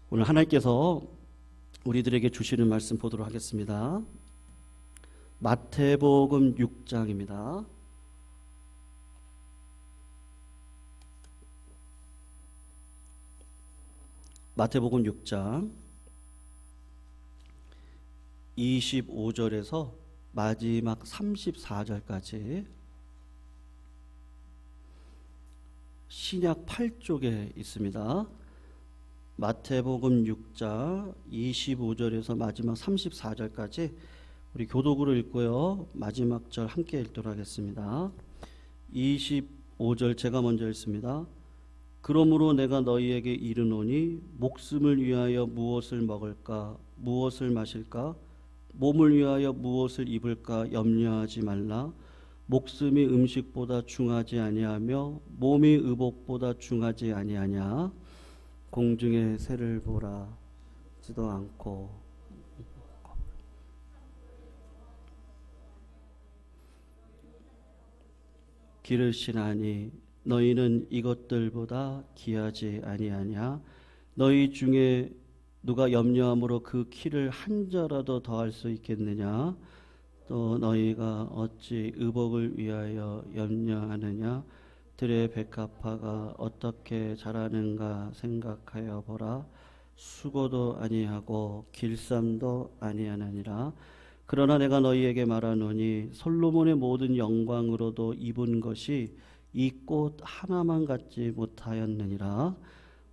오늘 하나님께서 우리들에게 주시는 말씀 보도록 하겠습니다. 마태복음 6장입니다. 마태복음 6장 25절에서 마지막 34절까지 신약 8쪽에 있습니다. 마태복음 6장 25절에서 마지막 34절까지 우리 교독으로 읽고요. 마지막 절 함께 읽도록 하겠습니다. 25절 제가 먼저 읽습니다. 그러므로 내가 너희에게 이르노니 목숨을 위하여 무엇을 먹을까 무엇을 마실까 몸을 위하여 무엇을 입을까 염려하지 말라. 목숨이 음식보다 중하지 아니하며 몸이 의복보다 중하지 아니하냐. 공중의 새를 보라 지도 않고 기르시나니 너희는 이것들보다 귀하지 아니하냐. 너희 중에 누가 염려함으로 그 키를 한 자라도 더할 수 있겠느냐. 또 너희가 어찌 의복을 위하여 염려하느냐. 들의 백합화가 어떻게 자라는가 생각하여 보라. 수고도 아니하고 길쌈도 아니하느니라. 그러나 내가 너희에게 말하노니 솔로몬의 모든 영광으로도 입은 것이 이 꽃 하나만 갖지 못하였느니라.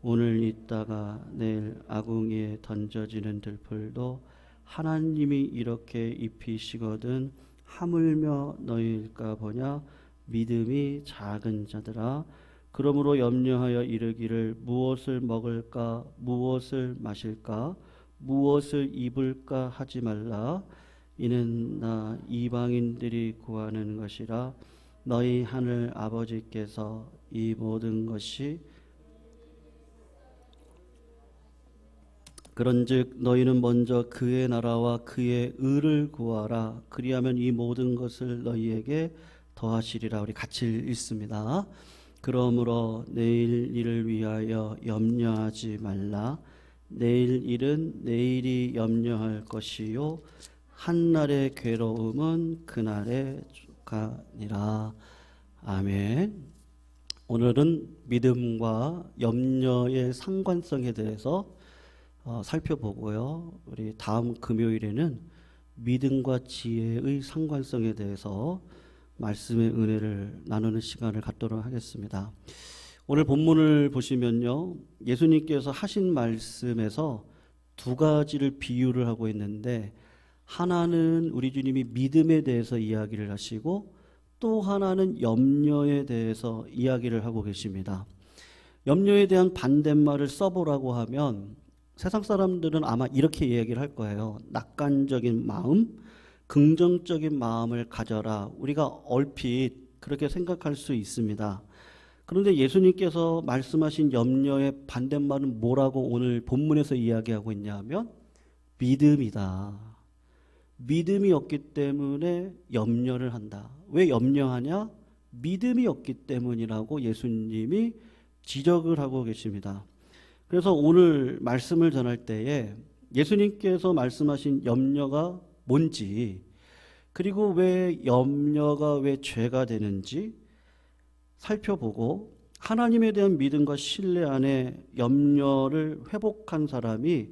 오늘 있다가 내일 아궁이에 던져지는 들풀도 하나님이 이렇게 입히시거든 하물며 너희일까 보냐. 믿음이 작은 자들아. 그러므로 염려하여 이르기를 무엇을 먹을까 무엇을 마실까 무엇을 입을까 하지 말라. 이는 나 이방인들이 구하는 것이라. 너희 하늘 아버지께서 이 모든 것이 그런즉 너희는 먼저 그의 나라와 그의 의를 구하라. 그리하면 이 모든 것을 너희에게 더하시리라. 우리 같이 읽습니다. 그러므로 내일 일을 위하여 염려하지 말라. 내일 일은 내일이 염려할 것이요 한날의 괴로움은 그날의 주가니라. 아멘. 오늘은 믿음과 염려의 상관성에 대해서 살펴보고요. 우리 다음 금요일에는 믿음과 지혜의 상관성에 대해서 말씀의 은혜를 나누는 시간을 갖도록 하겠습니다. 오늘 본문을 보시면요. 예수님께서 하신 말씀에서 두 가지를 비유를 하고 있는데 하나는 우리 주님이 믿음에 대해서 이야기를 하시고 또 하나는 염려에 대해서 이야기를 하고 계십니다. 염려에 대한 반대말을 써보라고 하면 세상 사람들은 아마 이렇게 이야기를 할 거예요. 낙관적인 마음, 긍정적인 마음을 가져라. 우리가 얼핏 그렇게 생각할 수 있습니다. 그런데 예수님께서 말씀하신 염려의 반대말은 뭐라고 오늘 본문에서 이야기하고 있냐면 믿음이다. 믿음이 없기 때문에 염려를 한다. 왜 염려하냐? 믿음이 없기 때문이라고 예수님이 지적을 하고 계십니다. 그래서 오늘 말씀을 전할 때에 예수님께서 말씀하신 염려가 뭔지, 그리고 왜 염려가 왜 죄가 되는지 살펴보고 하나님에 대한 믿음과 신뢰 안에 염려를 회복한 사람이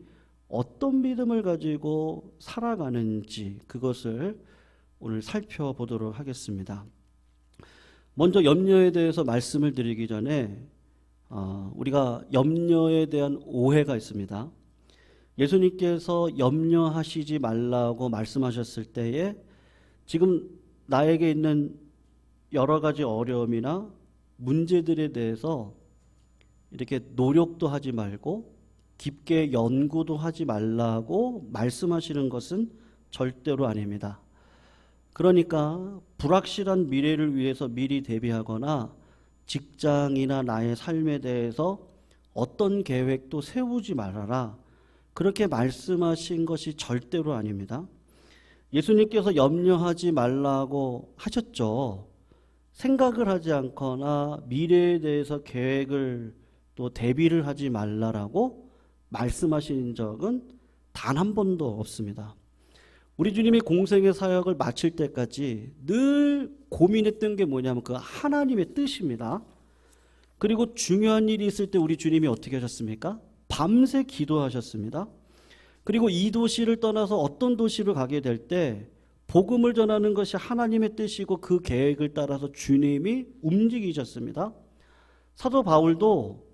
어떤 믿음을 가지고 살아가는지 그것을 오늘 살펴보도록 하겠습니다. 먼저 염려에 대해서 말씀을 드리기 전에 우리가 염려에 대한 오해가 있습니다. 예수님께서 염려하시지 말라고 말씀하셨을 때에 지금 나에게 있는 여러 가지 어려움이나 문제들에 대해서 이렇게 노력도 하지 말고 깊게 연구도 하지 말라고 말씀하시는 것은 절대로 아닙니다. 그러니까 불확실한 미래를 위해서 미리 대비하거나 직장이나 나의 삶에 대해서 어떤 계획도 세우지 말아라. 그렇게 말씀하신 것이 절대로 아닙니다. 예수님께서 염려하지 말라고 하셨죠. 생각을 하지 않거나 미래에 대해서 계획을 또 대비를 하지 말라라고 말씀하신 적은 단 한 번도 없습니다. 우리 주님이 공생의 사역을 마칠 때까지 늘 고민했던 게 뭐냐면 그 하나님의 뜻입니다. 그리고 중요한 일이 있을 때 우리 주님이 어떻게 하셨습니까? 밤새 기도하셨습니다. 그리고 이 도시를 떠나서 어떤 도시를 가게 될 때 복음을 전하는 것이 하나님의 뜻이고 그 계획을 따라서 주님이 움직이셨습니다. 사도 바울도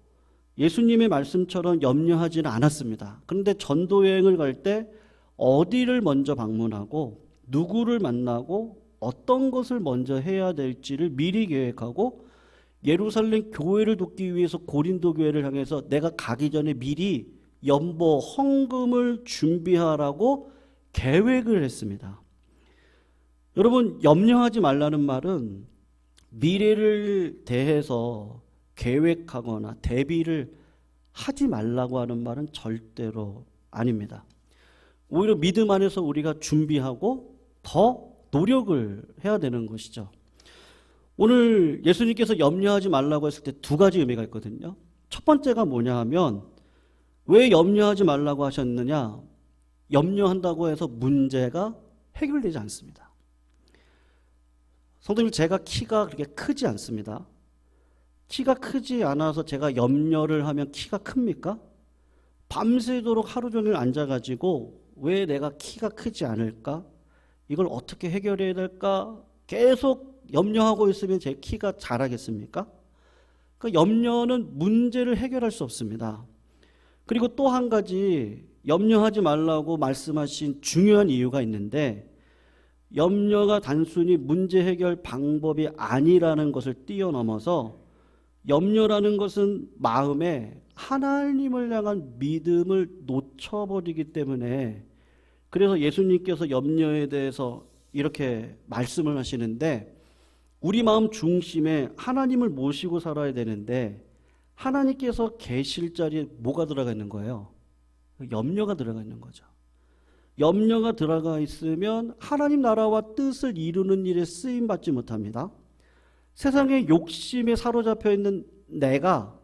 예수님의 말씀처럼 염려하지는 않았습니다. 그런데 전도 여행을 갈 때 어디를 먼저 방문하고 누구를 만나고 어떤 것을 먼저 해야 될지를 미리 계획하고 예루살렘 교회를 돕기 위해서 고린도 교회를 향해서 내가 가기 전에 미리 연보 헌금을 준비하라고 계획을 했습니다. 여러분, 염려하지 말라는 말은 미래를 대해서 계획하거나 대비를 하지 말라고 하는 말은 절대로 아닙니다. 오히려 믿음 안에서 우리가 준비하고 더 노력을 해야 되는 것이죠. 오늘 예수님께서 염려하지 말라고 했을 때 두 가지 의미가 있거든요. 첫 번째가 뭐냐 하면 왜 염려하지 말라고 하셨느냐? 염려한다고 해서 문제가 해결되지 않습니다. 성도님, 제가 키가 그렇게 크지 않습니다. 키가 크지 않아서 제가 염려를 하면 키가 큽니까? 밤새도록 하루 종일 앉아가지고 왜 내가 키가 크지 않을까? 이걸 어떻게 해결해야 될까? 계속 염려하고 있으면 제 키가 자라겠습니까? 그 염려는 문제를 해결할 수 없습니다. 그리고 또 한 가지 염려하지 말라고 말씀하신 중요한 이유가 있는데 염려가 단순히 문제 해결 방법이 아니라는 것을 뛰어넘어서 염려라는 것은 마음에 하나님을 향한 믿음을 놓쳐버리기 때문에 그래서 예수님께서 염려에 대해서 이렇게 말씀을 하시는데 우리 마음 중심에 하나님을 모시고 살아야 되는데 하나님께서 계실 자리에 뭐가 들어가 있는 거예요? 염려가 들어가 있는 거죠. 염려가 들어가 있으면 하나님 나라와 뜻을 이루는 일에 쓰임받지 못합니다. 세상의 욕심에 사로잡혀 있는 내가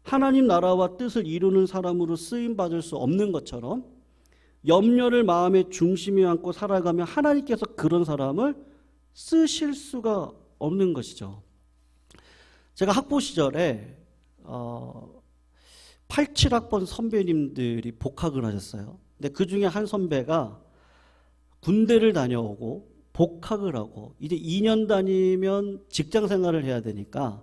하나님 나라와 뜻을 이루는 사람으로 쓰임받을 수 없는 것처럼 염려를 마음의 중심에 안고 살아가면 하나님께서 그런 사람을 쓰실 수가 없는 것이죠. 제가 학부 시절에 87학번 선배님들이 복학을 하셨어요. 근데 그 중에 한 선배가 군대를 다녀오고 복학을 하고 이제 2년 다니면 직장 생활을 해야 되니까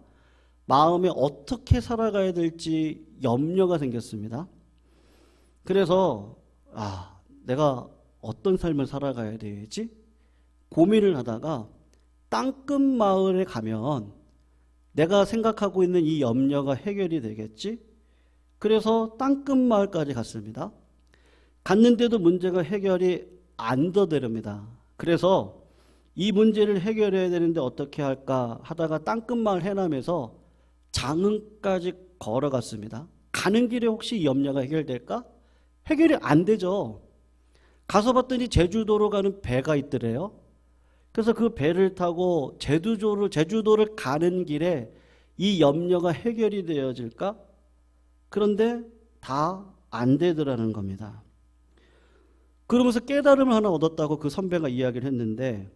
마음에 어떻게 살아가야 될지 염려가 생겼습니다. 그래서 내가 어떤 삶을 살아가야 되지? 고민을 하다가 땅끝 마을에 가면 내가 생각하고 있는 이 염려가 해결이 되겠지? 그래서 땅끝 마을까지 갔습니다. 갔는데도 문제가 해결이 안 되더랍니다. 그래서 이 문제를 해결해야 되는데 어떻게 할까 하다가 땅끝 마을 해남에서 장흥까지 걸어갔습니다. 가는 길에 혹시 이 염려가 해결될까? 해결이 안 되죠. 가서 봤더니 제주도로 가는 배가 있더래요. 그래서 그 배를 타고 제주도를 가는 길에 이 염려가 해결이 되어질까? 그런데 다 안 되더라는 겁니다. 그러면서 깨달음을 하나 얻었다고 그 선배가 이야기를 했는데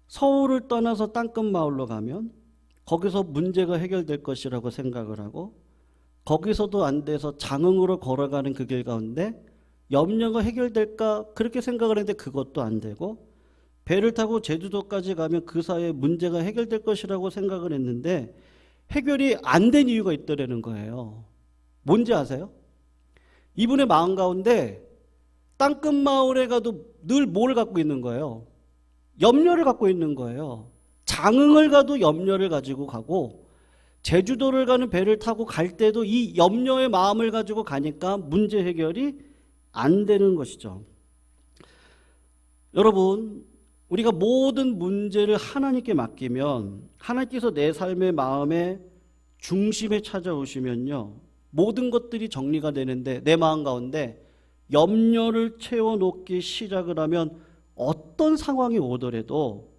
서울을 떠나서 땅끝 마을로 가면 거기서 문제가 해결될 것이라고 생각을 하고 거기서도 안 돼서 장흥으로 걸어가는 그 길 가운데 염려가 해결될까 그렇게 생각을 했는데 그것도 안 되고 배를 타고 제주도까지 가면 그 사이에 문제가 해결될 것이라고 생각을 했는데 해결이 안 된 이유가 있더라는 거예요. 뭔지 아세요? 이분의 마음 가운데 땅끝 마을에 가도 늘 뭘 갖고 있는 거예요? 염려를 갖고 있는 거예요. 장흥을 가도 염려를 가지고 가고 제주도를 가는 배를 타고 갈 때도 이 염려의 마음을 가지고 가니까 문제 해결이 안 되는 것이죠. 여러분, 우리가 모든 문제를 하나님께 맡기면 하나님께서 내 삶의 마음의 중심에 찾아오시면요, 모든 것들이 정리가 되는데 내 마음 가운데 염려를 채워놓기 시작을 하면 어떤 상황이 오더라도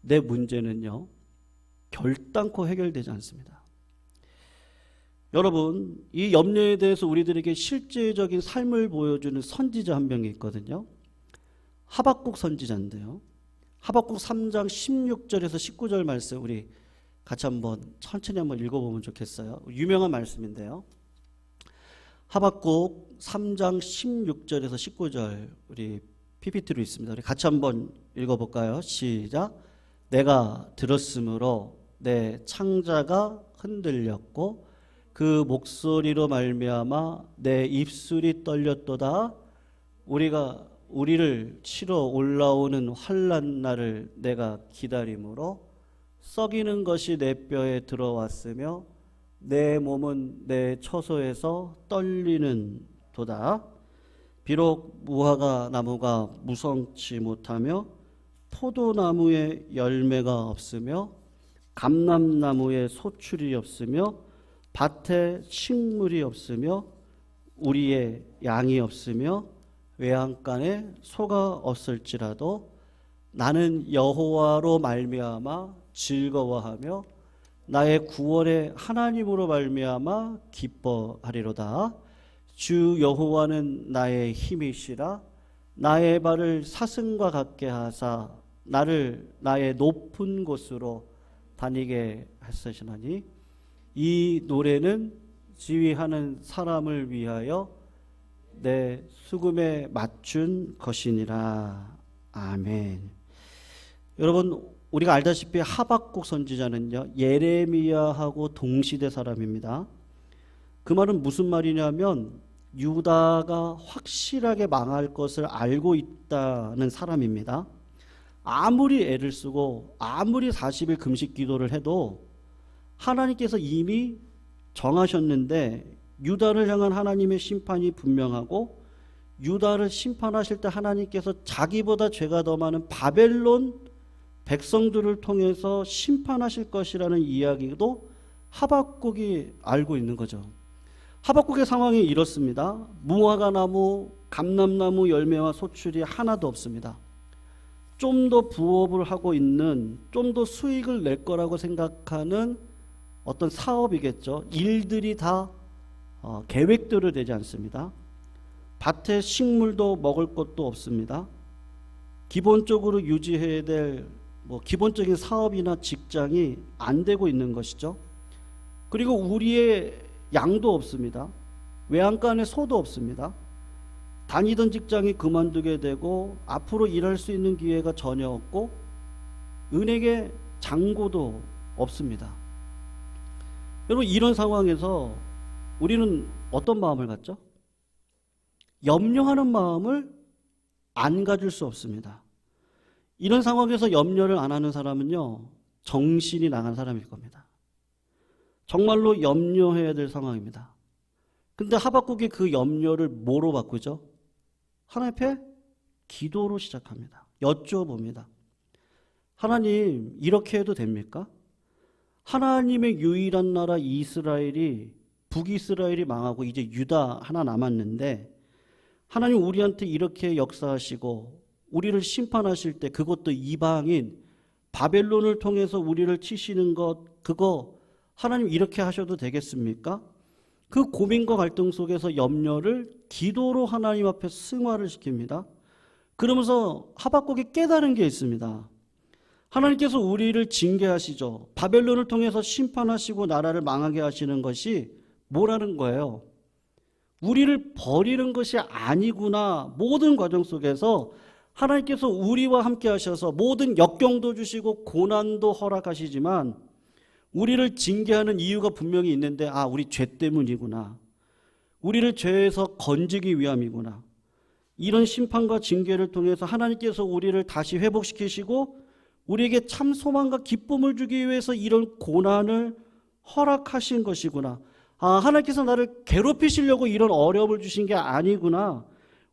내 문제는요 결단코 해결되지 않습니다. 여러분, 이 염려에 대해서 우리들에게 실제적인 삶을 보여주는 선지자 한 명이 있거든요. 하박국 선지자인데요. 하박국 3장 16절에서 19절 말씀 우리 같이 한번 천천히 한번 읽어보면 좋겠어요. 유명한 말씀인데요. 하박국 3장 16절에서 19절 우리 PPT로 있습니다. 우리 같이 한번 읽어볼까요? 시작. 내가 들었으므로 내 창자가 흔들렸고 그 목소리로 말미암아 내 입술이 떨렸도다. 우리를 치러 올라오는 환난 날을 내가 기다림으로 썩이는 것이 내 뼈에 들어왔으며 내 몸은 내 처소에서 떨리는 도다. 비록 무화과 나무가 무성치 못하며 포도나무에 열매가 없으며 감람나무에 소출이 없으며 밭에 식물이 없으며 우리의 양이 없으며 외양간에 소가 없을지라도 나는 여호와로 말미암아 즐거워하며 나의 구원의 하나님으로 말미암아 기뻐하리로다. 주 여호와는 나의 힘이시라. 나의 발을 사슴과 같게 하사 나를 나의 높은 곳으로 다니게 하시나니 이 노래는 지휘하는 사람을 위하여 내 수금에 맞춘 것이니라. 아멘. 여러분, 우리가 알다시피 하박국 선지자는요, 예레미야하고 동시대 사람입니다. 그 말은 무슨 말이냐면 유다가 확실하게 망할 것을 알고 있다는 사람입니다. 아무리 애를 쓰고 아무리 40일 금식 기도를 해도 하나님께서 이미 정하셨는데 유다를 향한 하나님의 심판이 분명하고 유다를 심판하실 때 하나님께서 자기보다 죄가 더 많은 바벨론 백성들을 통해서 심판하실 것이라는 이야기도 하박국이 알고 있는 거죠. 하박국의 상황이 이렇습니다. 무화과 나무, 감람나무 열매와 소출이 하나도 없습니다. 좀 더 부업을 하고 있는, 좀 더 수익을 낼 거라고 생각하는 어떤 사업이겠죠. 일들이 다 계획대로 되지 않습니다. 밭에 식물도 먹을 것도 없습니다. 기본적으로 유지해야 될 기본적인 사업이나 직장이 안 되고 있는 것이죠. 그리고 우리의 양도 없습니다. 외양간에 소도 없습니다. 다니던 직장이 그만두게 되고 앞으로 일할 수 있는 기회가 전혀 없고 은행에 잔고도 없습니다. 여러분, 이런 상황에서 우리는 어떤 마음을 갖죠? 염려하는 마음을 안 가질 수 없습니다. 이런 상황에서 염려를 안 하는 사람은요, 정신이 나간 사람일 겁니다. 정말로 염려해야 될 상황입니다. 근데 하박국이 그 염려를 뭐로 바꾸죠? 하나님 앞에 기도로 시작합니다. 여쭤봅니다. 하나님, 이렇게 해도 됩니까? 하나님의 유일한 나라 이스라엘이, 북이스라엘이 망하고 이제 유다 하나 남았는데 하나님 우리한테 이렇게 역사하시고 우리를 심판하실 때 그것도 이방인 바벨론을 통해서 우리를 치시는 것, 그거 하나님 이렇게 하셔도 되겠습니까? 그 고민과 갈등 속에서 염려를 기도로 하나님 앞에 승화를 시킵니다. 그러면서 하박국이 깨달은 게 있습니다. 하나님께서 우리를 징계하시죠. 바벨론을 통해서 심판하시고 나라를 망하게 하시는 것이 뭐라는 거예요? 우리를 버리는 것이 아니구나. 모든 과정 속에서 하나님께서 우리와 함께 하셔서 모든 역경도 주시고 고난도 허락하시지만 우리를 징계하는 이유가 분명히 있는데, 우리 죄 때문이구나. 우리를 죄에서 건지기 위함이구나. 이런 심판과 징계를 통해서 하나님께서 우리를 다시 회복시키시고 우리에게 참 소망과 기쁨을 주기 위해서 이런 고난을 허락하신 것이구나. 하나님께서 나를 괴롭히시려고 이런 어려움을 주신 게 아니구나.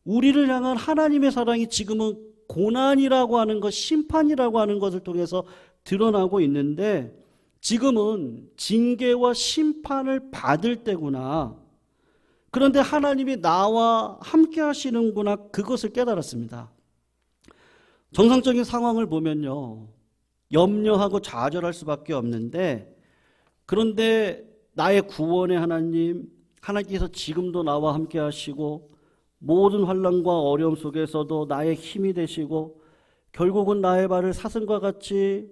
우리를 향한 하나님의 사랑이 지금은 고난이라고 하는 것, 심판이라고 하는 것을 통해서 드러나고 있는데 지금은 징계와 심판을 받을 때구나. 그런데 하나님이 나와 함께 하시는구나. 그것을 깨달았습니다. 정상적인 상황을 보면요, 염려하고 좌절할 수밖에 없는데, 그런데 나의 구원의 하나님, 하나님께서 지금도 나와 함께 하시고 모든 환난과 어려움 속에서도 나의 힘이 되시고 결국은 나의 발을 사슴과 같이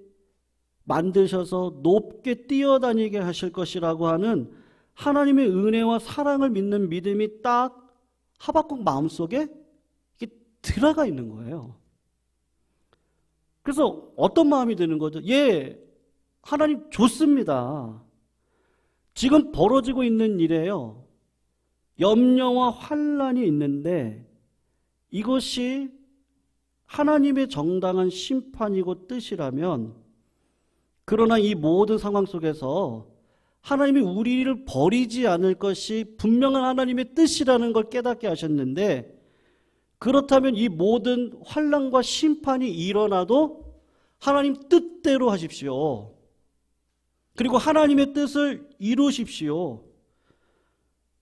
만드셔서 높게 뛰어다니게 하실 것이라고 하는 하나님의 은혜와 사랑을 믿는 믿음이 딱 하박국 마음속에 들어가 있는 거예요. 그래서 어떤 마음이 드는 거죠? 예, 하나님 좋습니다. 지금 벌어지고 있는 일에요, 염려와 환난이 있는데 이것이 하나님의 정당한 심판이고 뜻이라면, 그러나 이 모든 상황 속에서 하나님이 우리를 버리지 않을 것이 분명한 하나님의 뜻이라는 걸 깨닫게 하셨는데, 그렇다면 이 모든 환난과 심판이 일어나도 하나님 뜻대로 하십시오. 그리고 하나님의 뜻을 이루십시오.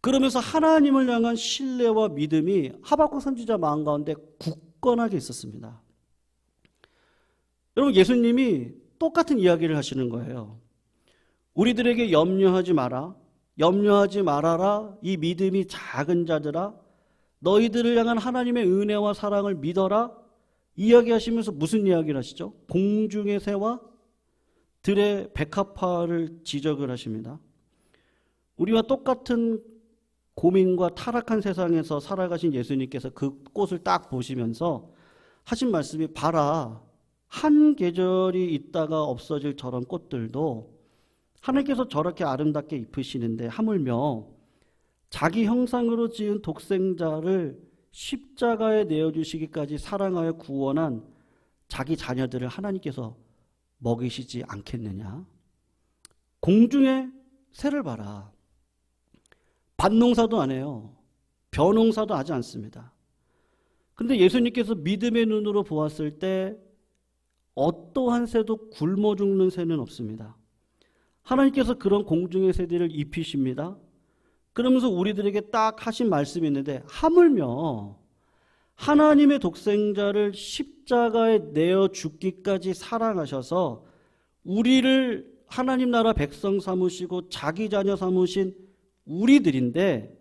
그러면서 하나님을 향한 신뢰와 믿음이 하박국 선지자 마음 가운데 굳건하게 있었습니다. 여러분, 예수님이 똑같은 이야기를 하시는 거예요. 우리들에게 염려하지 마라, 염려하지 말아라, 이 믿음이 작은 자들아, 너희들을 향한 하나님의 은혜와 사랑을 믿어라, 이야기하시면서 무슨 이야기를 하시죠? 공중의 새와 들의 백합화를 지적을 하십니다. 우리와 똑같은 고민과 타락한 세상에서 살아가신 예수님께서 그 꽃을 딱 보시면서 하신 말씀이, 봐라, 한 계절이 있다가 없어질 저런 꽃들도 하나님께서 저렇게 아름답게 입으시는데 하물며 자기 형상으로 지은 독생자를 십자가에 내어주시기까지 사랑하여 구원한 자기 자녀들을 하나님께서 먹이시지 않겠느냐. 공중의 새를 봐라. 밭농사도 안 해요. 벼농사도 하지 않습니다. 그런데 예수님께서 믿음의 눈으로 보았을 때 어떠한 새도 굶어 죽는 새는 없습니다. 하나님께서 그런 공중의 새들을 입히십니다. 그러면서 우리들에게 딱 하신 말씀이 있는데, 하물며 하나님의 독생자를 십자가에 내어 죽기까지 사랑하셔서 우리를 하나님 나라 백성 삼으시고 자기 자녀 삼으신 우리들인데,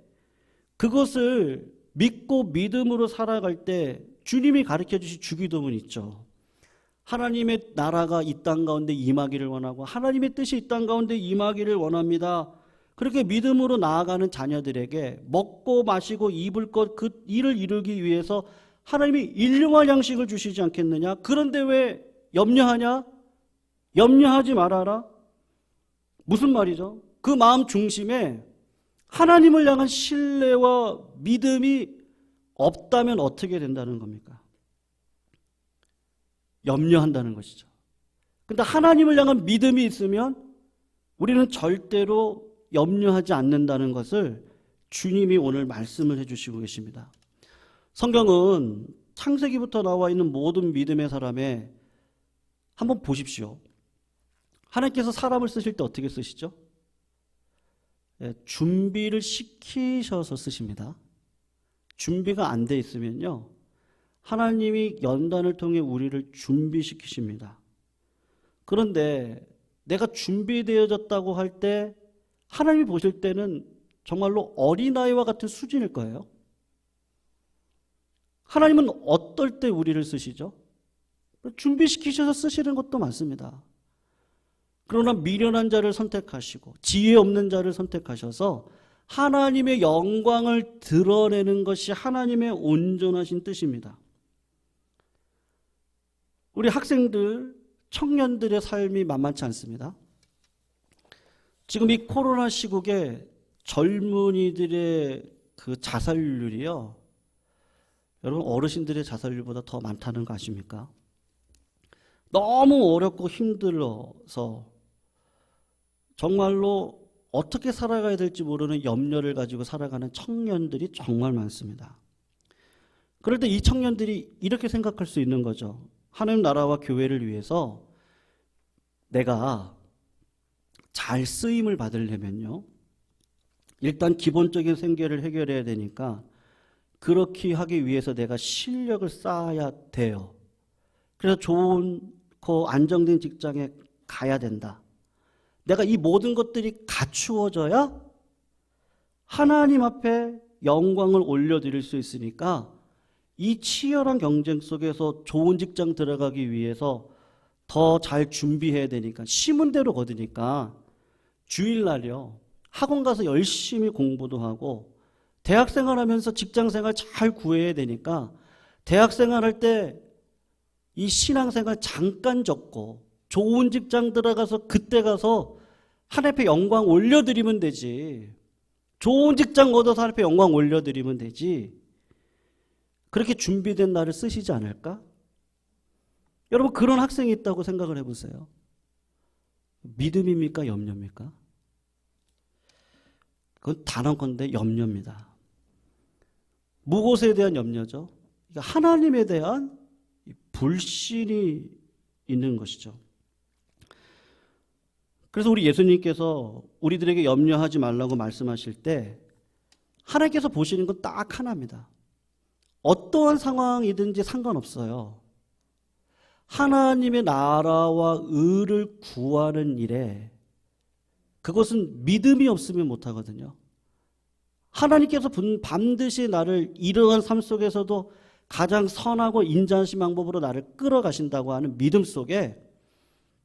그것을 믿고 믿음으로 살아갈 때 주님이 가르쳐 주신 주기도문 있죠. 하나님의 나라가 이 땅 가운데 임하기를 원하고 하나님의 뜻이 이 땅 가운데 임하기를 원합니다. 그렇게 믿음으로 나아가는 자녀들에게 먹고 마시고 입을 것, 그 일을 이루기 위해서 하나님이 일용할 양식을 주시지 않겠느냐? 그런데 왜 염려하냐? 염려하지 말아라. 무슨 말이죠? 그 마음 중심에 하나님을 향한 신뢰와 믿음이 없다면 어떻게 된다는 겁니까? 염려한다는 것이죠. 근데 하나님을 향한 믿음이 있으면 우리는 절대로 염려하지 않는다는 것을 주님이 오늘 말씀을 해주시고 계십니다. 성경은 창세기부터 나와 있는 모든 믿음의 사람에 한번 보십시오. 하나님께서 사람을 쓰실 때 어떻게 쓰시죠? 준비를 시키셔서 쓰십니다. 준비가 안 돼 있으면요, 하나님이 연단을 통해 우리를 준비시키십니다. 그런데 내가 준비되어졌다고 할 때 하나님이 보실 때는 정말로 어린아이와 같은 수준일 거예요. 하나님은 어떨 때 우리를 쓰시죠? 준비시키셔서 쓰시는 것도 많습니다. 그러나 미련한 자를 선택하시고 지혜 없는 자를 선택하셔서 하나님의 영광을 드러내는 것이 하나님의 온전하신 뜻입니다. 우리 학생들, 청년들의 삶이 만만치 않습니다. 지금 이 코로나 시국에 젊은이들의 그 자살률이요, 여러분 어르신들의 자살률보다 더 많다는 거 아십니까? 너무 어렵고 힘들어서 정말로 어떻게 살아가야 될지 모르는 염려를 가지고 살아가는 청년들이 정말 많습니다. 그럴 때 이 청년들이 이렇게 생각할 수 있는 거죠. 하나님 나라와 교회를 위해서 내가 잘 쓰임을 받으려면요, 일단 기본적인 생계를 해결해야 되니까 그렇게 하기 위해서 내가 실력을 쌓아야 돼요. 그래서 좋은 안정된 직장에 가야 된다. 내가 이 모든 것들이 갖추어져야 하나님 앞에 영광을 올려드릴 수 있으니까 이 치열한 경쟁 속에서 좋은 직장 들어가기 위해서 더 잘 준비해야 되니까, 심은 대로 거두니까 주일날이요 학원 가서 열심히 공부도 하고, 대학생활 하면서 직장생활 잘 구해야 되니까 대학생활 할 때 이 신앙생활 잠깐 접고 좋은 직장 들어가서 그때 가서 하나님 앞에 영광 올려드리면 되지. 좋은 직장 얻어서 하나님 앞에 영광 올려드리면 되지. 그렇게 준비된 날을 쓰시지 않을까? 여러분, 그런 학생이 있다고 생각을 해보세요. 믿음입니까? 염려입니까? 그건 단언컨대 염려입니다. 무엇에 대한 염려죠? 그러니까 하나님에 대한 불신이 있는 것이죠. 그래서 우리 예수님께서 우리들에게 염려하지 말라고 말씀하실 때 하나님께서 보시는 건 딱 하나입니다. 어떠한 상황이든지 상관없어요. 하나님의 나라와 의를 구하는 일에 그것은 믿음이 없으면 못하거든요. 하나님께서 반드시 나를 이러한 삶 속에서도 가장 선하고 인자하신 방법으로 나를 끌어가신다고 하는 믿음 속에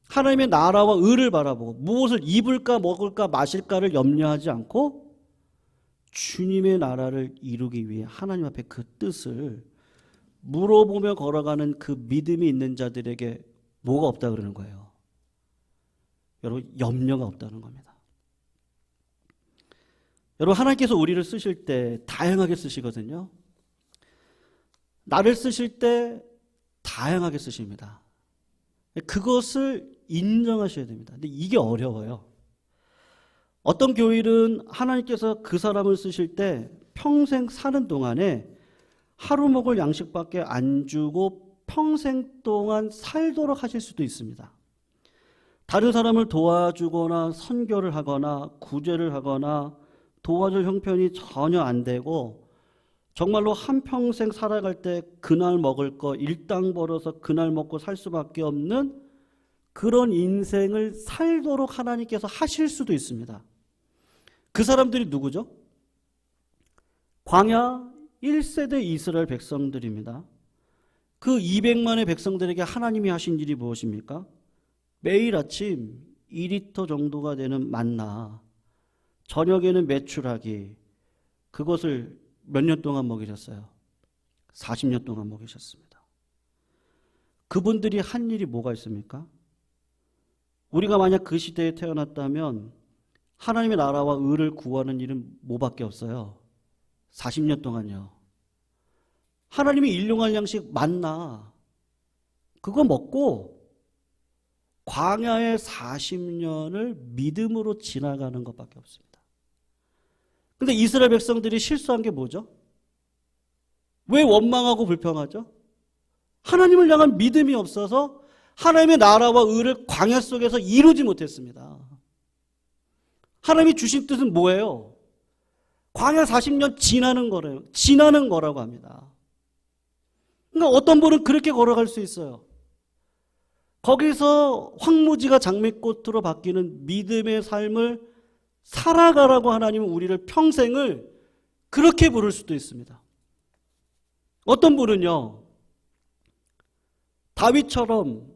하나님의 나라와 의를 바라보고 무엇을 입을까 먹을까 마실까를 염려하지 않고 주님의 나라를 이루기 위해 하나님 앞에 그 뜻을 물어보며 걸어가는 그 믿음이 있는 자들에게 뭐가 없다 그러는 거예요? 여러분, 염려가 없다는 겁니다. 여러분, 하나님께서 우리를 쓰실 때 다양하게 쓰시거든요. 나를 쓰실 때 다양하게 쓰십니다. 그것을 인정하셔야 됩니다. 근데 이게 어려워요. 어떤 교일은 하나님께서 그 사람을 쓰실 때 평생 사는 동안에 하루 먹을 양식밖에 안 주고 평생 동안 살도록 하실 수도 있습니다. 다른 사람을 도와주거나 선교를 하거나 구제를 하거나 도와줄 형편이 전혀 안 되고 정말로 한평생 살아갈 때 그날 먹을 거 일당 벌어서 그날 먹고 살 수밖에 없는 그런 인생을 살도록 하나님께서 하실 수도 있습니다. 그 사람들이 누구죠? 광야 1세대 이스라엘 백성들입니다. 그 200만의 백성들에게 하나님이 하신 일이 무엇입니까? 매일 아침 2리터 정도가 되는 만나, 저녁에는 메추라기, 그것을 몇 년 동안 먹이셨어요? 40년 동안 먹이셨습니다. 그분들이 한 일이 뭐가 있습니까? 우리가 만약 그 시대에 태어났다면 하나님의 나라와 의를 구하는 일은 뭐밖에 없어요? 40년 동안요. 하나님이 일용할 양식 만나, 그거 먹고 광야의 40년을 믿음으로 지나가는 것밖에 없습니다. 근데 이스라엘 백성들이 실수한 게 뭐죠? 왜 원망하고 불평하죠? 하나님을 향한 믿음이 없어서 하나님의 나라와 의를 광야 속에서 이루지 못했습니다. 하나님이 주신 뜻은 뭐예요? 광야 40년 지나는 거라고 합니다. 그러니까 어떤 분은 그렇게 걸어갈 수 있어요. 거기서 황무지가 장미꽃으로 바뀌는 믿음의 삶을 살아가라고 하나님은 우리를 평생을 그렇게 부를 수도 있습니다. 어떤 분은요, 다윗처럼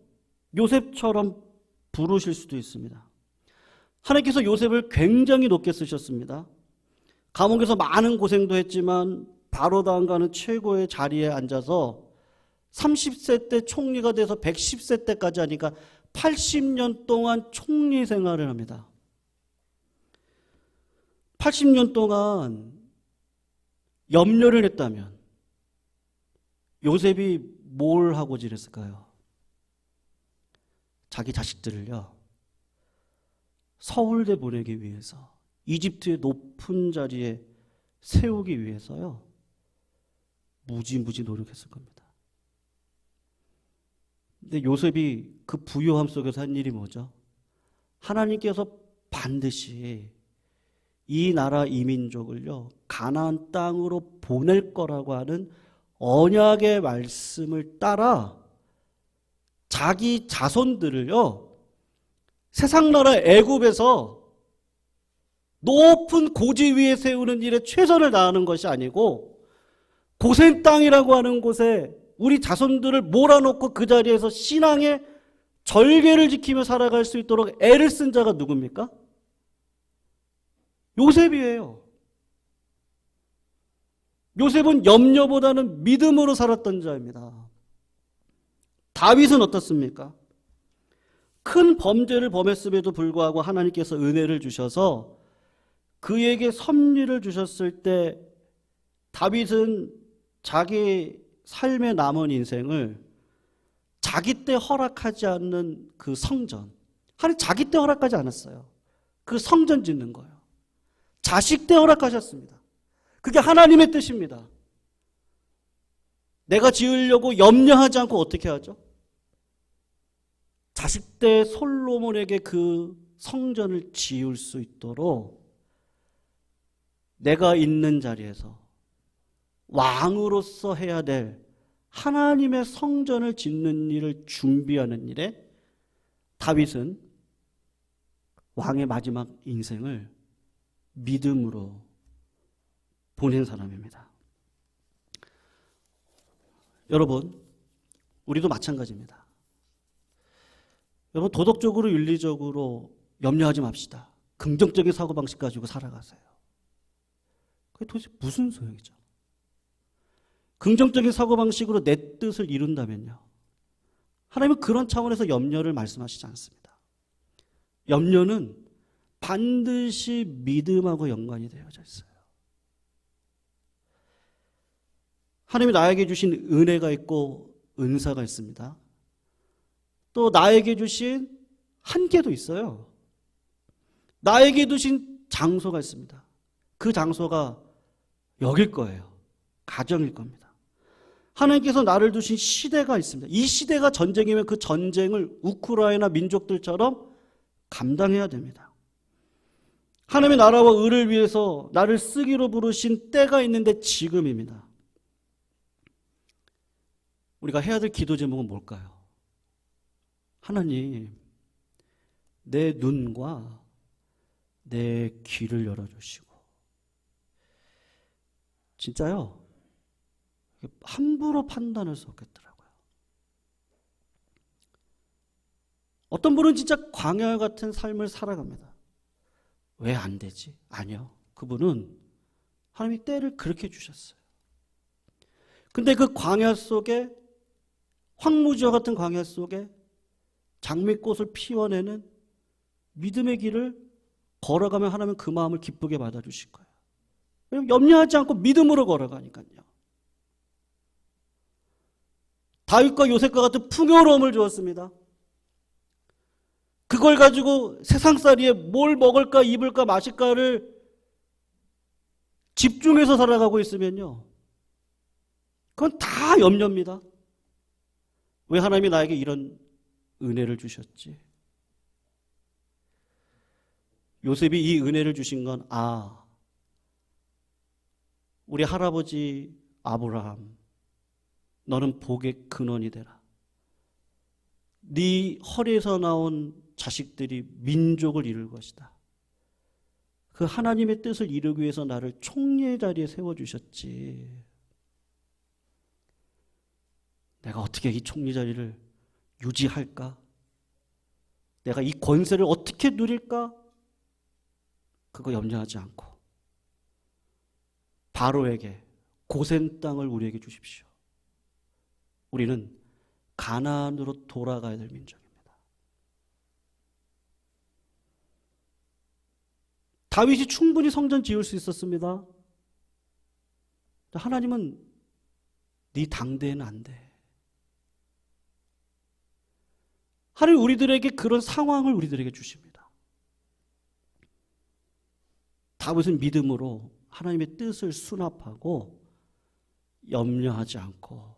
요셉처럼 부르실 수도 있습니다. 하나님께서 요셉을 굉장히 높게 쓰셨습니다. 감옥에서 많은 고생도 했지만 바로당가는 최고의 자리에 앉아서 30세 때 총리가 돼서 110세 때까지 하니까 80년 동안 총리 생활을 합니다. 80년 동안 염려를 했다면 요셉이 뭘 하고 지냈을까요? 자기 자식들을요, 서울대 보내기 위해서, 이집트의 높은 자리에 세우기 위해서요, 무지무지 노력했을 겁니다. 근데 요셉이 그 부요함 속에서 한 일이 뭐죠? 하나님께서 반드시 이 나라 이 민족을요, 가나안 땅으로 보낼 거라고 하는 언약의 말씀을 따라 자기 자손들을요, 세상 나라 애굽에서 높은 고지 위에 세우는 일에 최선을 다하는 것이 아니고 고센 땅이라고 하는 곳에 우리 자손들을 몰아놓고 그 자리에서 신앙의 절개를 지키며 살아갈 수 있도록 애를 쓴 자가 누굽니까? 요셉이에요. 요셉은 염려보다는 믿음으로 살았던 자입니다. 다윗은 어떻습니까? 큰 범죄를 범했음에도 불구하고 하나님께서 은혜를 주셔서 그에게 섭리를 주셨을 때 다윗은 자기 삶의 남은 인생을 자기 때 허락하지 않는 그 성전, 하나님 자기 때 허락하지 않았어요. 그 성전 짓는 거예요. 자식 때 허락하셨습니다. 그게 하나님의 뜻입니다. 내가 지으려고 염려하지 않고 어떻게 하죠? 자식 때 솔로몬에게 그 성전을 지을 수 있도록 내가 있는 자리에서 왕으로서 해야 될 하나님의 성전을 짓는 일을 준비하는 일에 다윗은 왕의 마지막 인생을 믿음으로 보낸 사람입니다. 여러분, 우리도 마찬가지입니다. 여러분, 도덕적으로 윤리적으로 염려하지 맙시다. 긍정적인 사고방식 가지고 살아가세요. 그게 도대체 무슨 소용이죠? 긍정적인 사고방식으로 내 뜻을 이룬다면요, 하나님은 그런 차원에서 염려를 말씀하시지 않습니다. 염려는 반드시 믿음하고 연관이 되어져 있어요. 하나님이 나에게 주신 은혜가 있고 은사가 있습니다. 또 나에게 주신 한계도 있어요. 나에게 주신 장소가 있습니다. 그 장소가 여길 거예요. 가정일 겁니다. 하나님께서 나를 두신 시대가 있습니다. 이 시대가 전쟁이면 그 전쟁을 우크라이나 민족들처럼 감당해야 됩니다. 하나님의 나라와 의를 위해서 나를 쓰기로 부르신 때가 있는데 지금입니다. 우리가 해야 될 기도 제목은 뭘까요? 하나님, 내 눈과 내 귀를 열어주시고, 진짜요, 함부로 판단할 수 없겠더라고요. 어떤 분은 진짜 광야 같은 삶을 살아갑니다. 왜 안 되지? 아니요. 그분은 하나님이 때를 그렇게 주셨어요. 근데 그 광야 속에, 황무지와 같은 광야 속에 장미꽃을 피워내는 믿음의 길을 걸어가면 하나님은 그 마음을 기쁘게 받아주실 거예요. 왜냐하면 염려하지 않고 믿음으로 걸어가니까요. 다윗과 요셉과 같은 풍요로움을 주었습니다. 그걸 가지고 세상살이에 뭘 먹을까 입을까 마실까를 집중해서 살아가고 있으면요, 그건 다 염려입니다. 왜 하나님이 나에게 이런 은혜를 주셨지? 요셉이 이 은혜를 주신 건, 우리 할아버지 아브라함, 너는 복의 근원이 되라. 네 허리에서 나온 자식들이 민족을 이룰 것이다. 그 하나님의 뜻을 이루기 위해서 나를 총리의 자리에 세워주셨지. 내가 어떻게 이 총리 자리를 유지할까? 내가 이 권세를 어떻게 누릴까? 그거 염려하지 않고 바로에게 고센 땅을 우리에게 주십시오. 우리는 가나안으로 돌아가야 될 민족입니다. 다윗이 충분히 성전 지을 수 있었습니다. 하나님은 네 당대에는 안 돼. 하나님 우리들에게 그런 상황을 우리들에게 주십니다. 다윗은 믿음으로 하나님의 뜻을 수납하고 염려하지 않고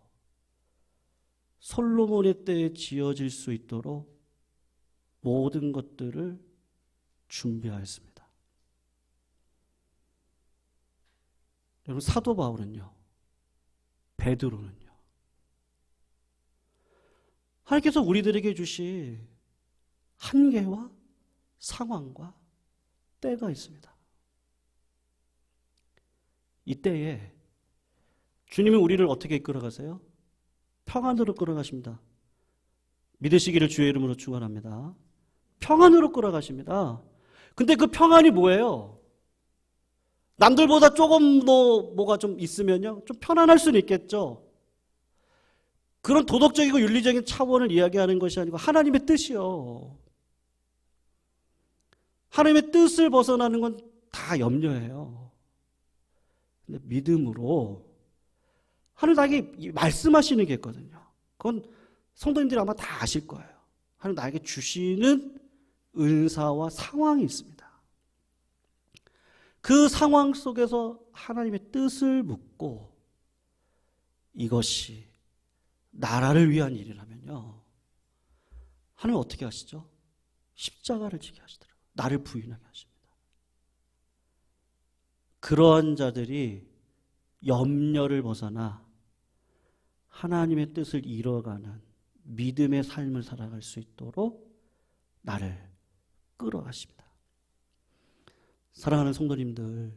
솔로몬의 때에 지어질 수 있도록 모든 것들을 준비하였습니다. 여러분, 사도 바울은요, 베드로는요, 하나님께서 우리들에게 주신 한계와 상황과 때가 있습니다. 이때에 주님이 우리를 어떻게 이끌어가세요? 평안으로 끌어가십니다. 믿으시기를 주의 이름으로 축원합니다. 평안으로 끌어가십니다. 근데 그 평안이 뭐예요? 남들보다 조금 더 뭐가 좀 있으면요, 좀 편안할 수는 있겠죠. 그런 도덕적이고 윤리적인 차원을 이야기하는 것이 아니고 하나님의 뜻이요. 하나님의 뜻을 벗어나는 건 다 염려해요. 근데 믿음으로 하나님 나에게 말씀하시는 게 있거든요. 그건 성도님들이 아마 다 아실 거예요. 하나님 나에게 주시는 은사와 상황이 있습니다. 그 상황 속에서 하나님의 뜻을 묻고 이것이 나라를 위한 일이라면요, 하나님 어떻게 하시죠? 십자가를 지게 하시더라고요. 나를 부인하게 하십니다. 그러한 자들이 염려를 벗어나 하나님의 뜻을 이뤄가는 믿음의 삶을 살아갈 수 있도록 나를 끌어가십니다. 사랑하는 성도님들,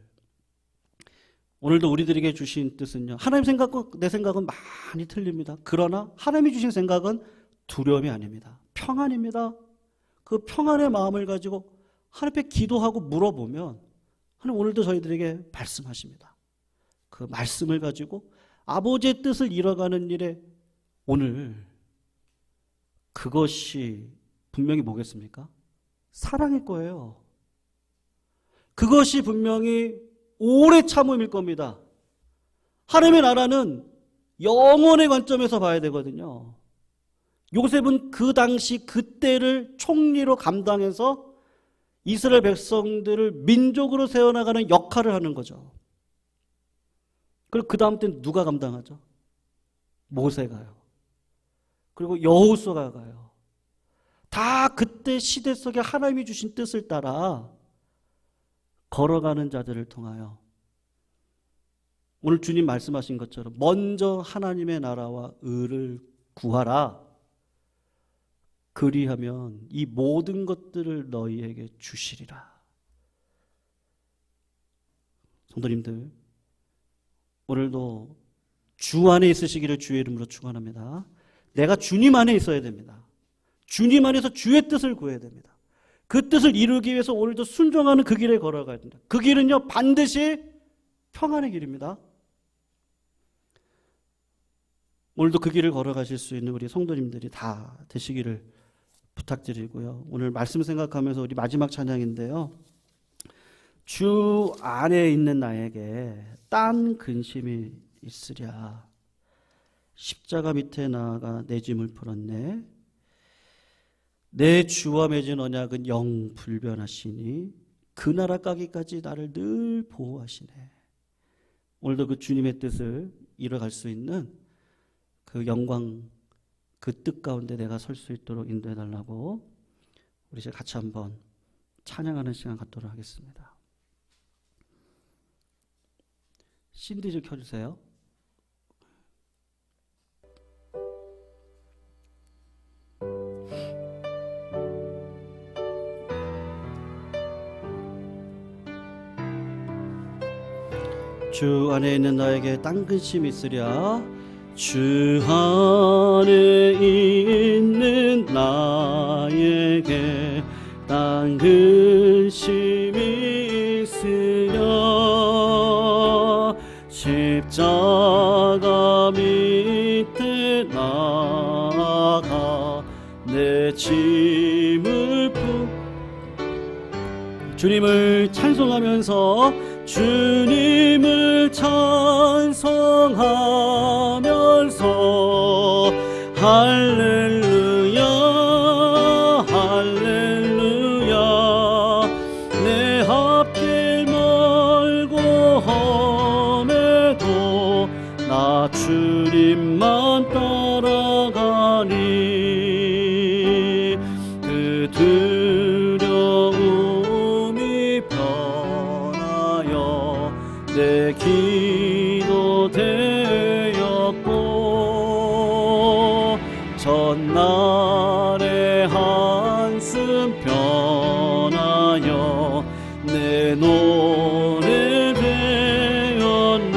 오늘도 우리들에게 주신 뜻은요, 하나님 생각과 내 생각은 많이 틀립니다. 그러나 하나님이 주신 생각은 두려움이 아닙니다. 평안입니다. 그 평안의 마음을 가지고 하나님 앞에 기도하고 물어보면 하나님 오늘도 저희들에게 말씀하십니다. 그 말씀을 가지고 아버지의 뜻을 이뤄가는 일에 오늘 그것이 분명히 뭐겠습니까? 사랑일 거예요. 그것이 분명히 오래 참음일 겁니다. 하나님의 나라는 영원의 관점에서 봐야 되거든요. 요셉은 그 당시 그때를 총리로 감당해서 이스라엘 백성들을 민족으로 세워나가는 역할을 하는 거죠. 그리고 그 다음 때는 누가 감당하죠? 모세가요. 그리고 여호수아가 가요. 다 그때 시대 속에 하나님이 주신 뜻을 따라 걸어가는 자들을 통하여 오늘 주님 말씀하신 것처럼 먼저 하나님의 나라와 의를 구하라. 그리하면 이 모든 것들을 너희에게 주시리라. 성도님들, 오늘도 주 안에 있으시기를 주의 이름으로 축원합니다. 내가 주님 안에 있어야 됩니다. 주님 안에서 주의 뜻을 구해야 됩니다. 그 뜻을 이루기 위해서 오늘도 순종하는 그 길에 걸어가야 됩니다. 그 길은요, 반드시 평안의 길입니다. 오늘도 그 길을 걸어가실 수 있는 우리 성도님들이 다 되시기를 부탁드리고요. 오늘 말씀 생각하면서 우리 마지막 찬양인데요, 주 안에 있는 나에게 딴 근심이 있으랴. 십자가 밑에 나아가 내 짐을 풀었네. 내 주와 맺은 언약은 영 불변하시니 그 나라 까기까지 나를 늘 보호하시네. 오늘도 그 주님의 뜻을 이뤄갈 수 있는 그 영광, 그 뜻 가운데 내가 설 수 있도록 인도해달라고 우리 이제 같이 한번 찬양하는 시간 갖도록 하겠습니다. 신디 좀 켜주세요. 주 안에 있는 나에게 딴 근심이 있으랴. 주 안에 있는 나에게 딴 근심이 있으랴. 십자가 밑에 나아가 내 짐을 주님을 찬송하면서 주님을 찬송하면서 할렐루야 할렐루야 내 앞길 멀고 험해도 나 주님만 따라가니 그 두려움이 변하여 내 기도 되었고 전날의 한숨 변하여 내 노래 되었네.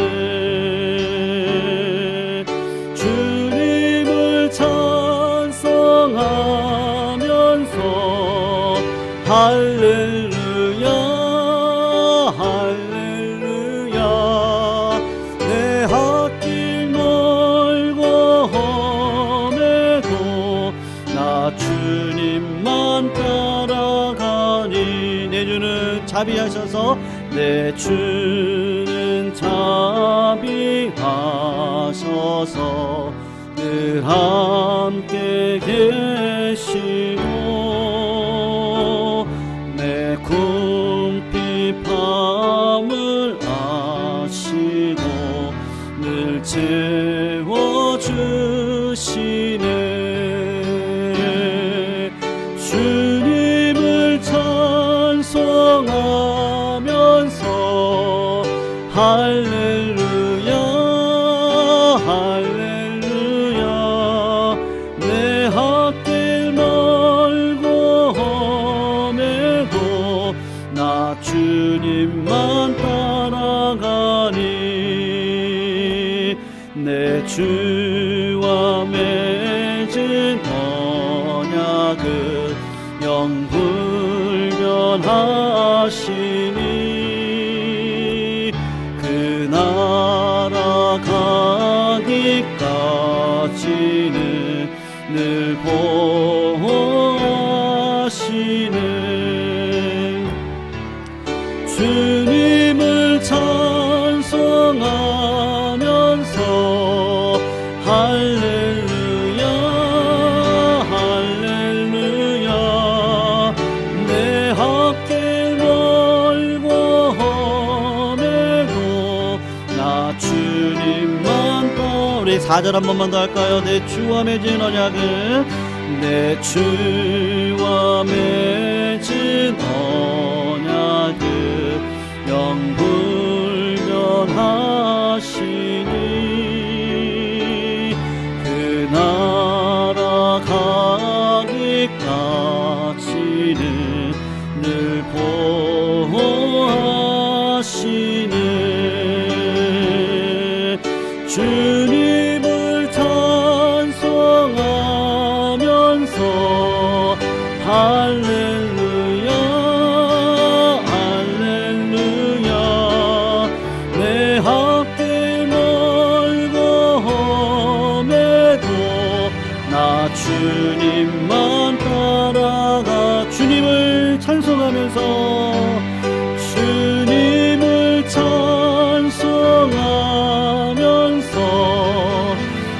주님을 찬송하면서 할렐루야 할렐루야. 내 앞길 멀고 험해도 나 주님만 따라가니. 내 주는 자비하셔서 내 주는 자비하셔서 늘 함께 계시고 내 궁핍함을 아시고 늘 채워주시네. 주님을 찬송하면서 할렐루야 할렐루야. 내 앞길 멀고 험해도 나 주님만 따라가니. 내 주와 맺은 언약은 영불변하시니. 그 나라 가기까지는 늘 보호하시네. 주님을 찬송하면서 할렐루야 할렐루야. 내 앞길 멀고 험해도 나 주님만 따라. 우리 4절 한 번만 더 할까요? 내 주와 맺은 언약은 내 주와 맺은 언약은 영불변하시니. 그 나라 가기까지는 늘 보호하시네. 주님을 찬송하면서 할렐루야 할렐루야. 내 앞길 멀고 험해도 나 주님만 따라가. 주님을 찬송하면서 주님을 찬송하면서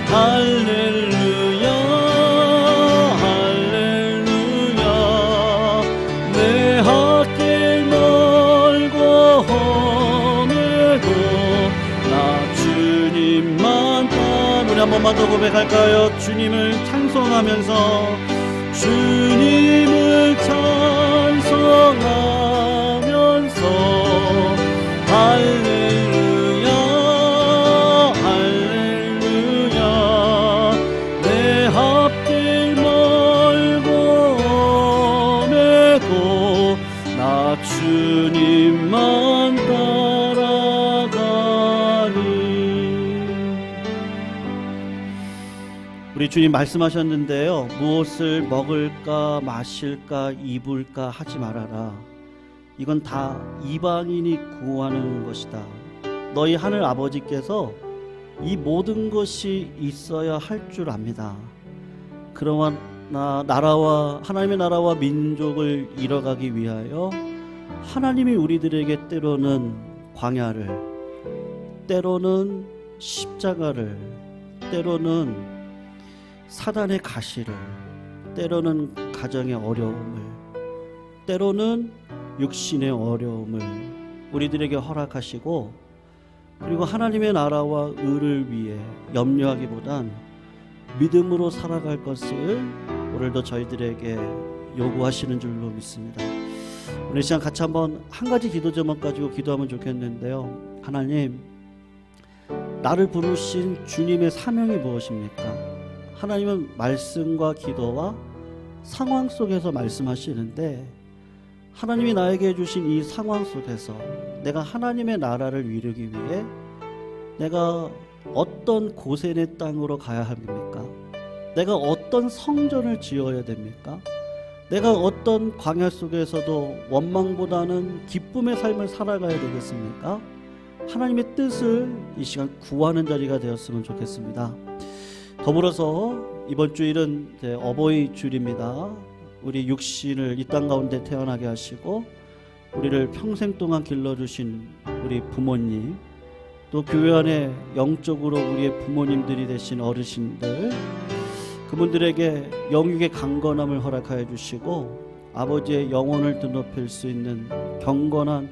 할렐루야 할렐루야. 내 앞길 멀고 험해도 나 주님만 따라. 우리 한 번만 더 고백할까요? 주님을 찬송하면서 주님을 찬송하면서 할렐루야 할렐루야. 내 앞길 멀고 험해도 나 주님만 따라가니. 우리 주님 말씀하셨는데요, 무엇을 먹을까 마실까 입을까 하지 말아라. 이건 다 이방인이 구하는 것이다. 너희 하늘 아버지께서 이 모든 것이 있어야 할 줄 압니다. 그러나 나라와 하나님의 나라와 민족을 이뤄가기 위하여 하나님이 우리들에게 때로는 광야를, 때로는 십자가를, 때로는 사단의 가시를, 때로는 가정의 어려움을, 때로는 육신의 어려움을 우리들에게 허락하시고, 그리고 하나님의 나라와 의를 위해 염려하기보단 믿음으로 살아갈 것을 오늘도 저희들에게 요구하시는 줄로 믿습니다. 오늘 시간 같이 한번 한 가지 기도 제목 가지고 기도하면 좋겠는데요. 하나님, 나를 부르신 주님의 사명이 무엇입니까? 하나님은 말씀과 기도와 상황 속에서 말씀하시는데, 하나님이 나에게 주신 이 상황 속에서 내가 하나님의 나라를 이루기 위해 내가 어떤 고센의 땅으로 가야 합니까? 내가 어떤 성전을 지어야 됩니까? 내가 어떤 광야 속에서도 원망보다는 기쁨의 삶을 살아가야 되겠습니까? 하나님의 뜻을 이 시간 구하는 자리가 되었으면 좋겠습니다. 더불어서 이번 주일은 어버이 주일입니다. 우리 육신을 이 땅 가운데 태어나게 하시고 우리를 평생 동안 길러주신 우리 부모님, 또 교회 안에 영적으로 우리의 부모님들이 되신 어르신들, 그분들에게 영육의 강건함을 허락하여 주시고 아버지의 영혼을 드높일 수 있는 경건한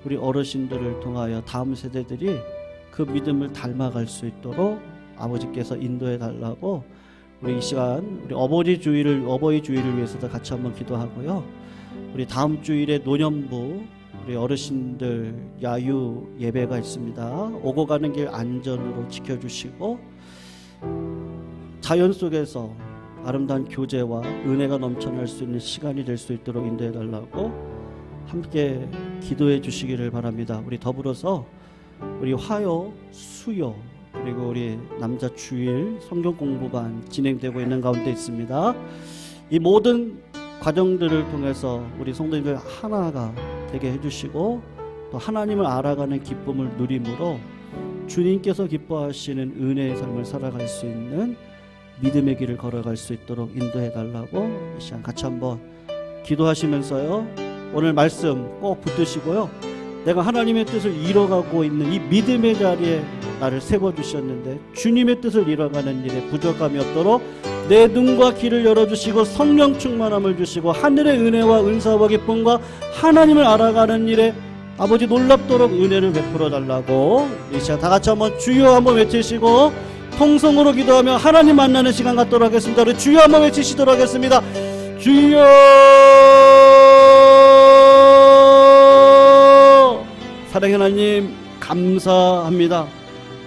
우리 어르신들을 통하여 다음 세대들이 그 믿음을 닮아갈 수 있도록 아버지께서 인도해 달라고 우리 이 시간 우리 어버이 주일을 위해서도 같이 한번 기도하고요. 우리 다음 주일에 노년부 우리 어르신들 야유 예배가 있습니다. 오고 가는 길 안전으로 지켜주시고 자연 속에서 아름다운 교제와 은혜가 넘쳐날 수 있는 시간이 될 수 있도록 인도해 달라고 함께 기도해 주시기를 바랍니다. 우리 더불어서 우리 화요, 수요, 그리고 우리 남자 주일 성경 공부반 진행되고 있는 가운데 있습니다. 이 모든 과정들을 통해서 우리 성도님들 하나가 되게 해주시고 또 하나님을 알아가는 기쁨을 누림으로 주님께서 기뻐하시는 은혜의 삶을 살아갈 수 있는 믿음의 길을 걸어갈 수 있도록 인도해 달라고 이 시간 같이 한번 기도하시면서요, 오늘 말씀 꼭 붙드시고요, 내가 하나님의 뜻을 이뤄가고 있는 이 믿음의 자리에 나를 세워주셨는데 주님의 뜻을 이뤄가는 일에 부족함이 없도록 내 눈과 귀를 열어주시고 성령 충만함을 주시고 하늘의 은혜와 은사와 기쁨과 하나님을 알아가는 일에 아버지 놀랍도록 은혜를 베풀어 달라고 이 시간 다 같이 한번 주여 한번 외치시고 통성으로 기도하며 하나님 만나는 시간 갖도록 하겠습니다. 우리 주여 한번 외치시도록 하겠습니다. 주여. 사랑의 하나님 감사합니다.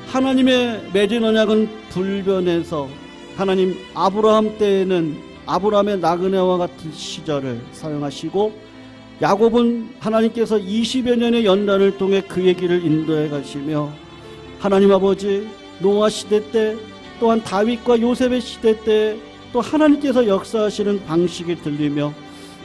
하나님의 맺은 언약은 불변해서 하나님 아브라함 때에는 아브라함의 나그네와 같은 시절을 사용하시고 야곱은 하나님께서 20여 년의 연단을 통해 그의 길을 인도해 가시며 하나님 아버지 노아 시대 때 또한 다윗과 요셉의 시대 때 또 하나님께서 역사하시는 방식이 들리며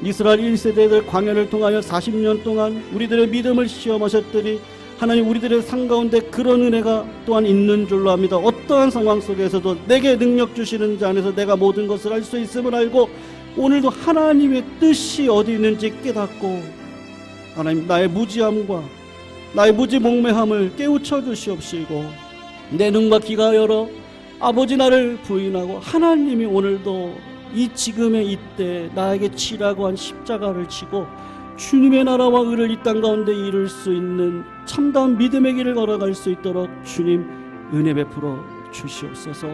이스라엘 1세대들 광야를 통하여 40년 동안 우리들의 믿음을 시험하셨더니 하나님 우리들의 삶 가운데 그런 은혜가 또한 있는 줄로 압니다. 어떠한 상황 속에서도 내게 능력 주시는 자 안에서 내가 모든 것을 할 수 있음을 알고 오늘도 하나님의 뜻이 어디 있는지 깨닫고 하나님 나의 무지함과 나의 무지몽매함을 깨우쳐 주시옵시고 내 눈과 귀가 열어 아버지 나를 부인하고 하나님이 오늘도 이 지금의 이때 나에게 치라고 한 십자가를 치고 주님의 나라와 의를 이 땅 가운데 이룰 수 있는 참다운 믿음의 길을 걸어갈 수 있도록 주님 은혜 베풀어 주시옵소서.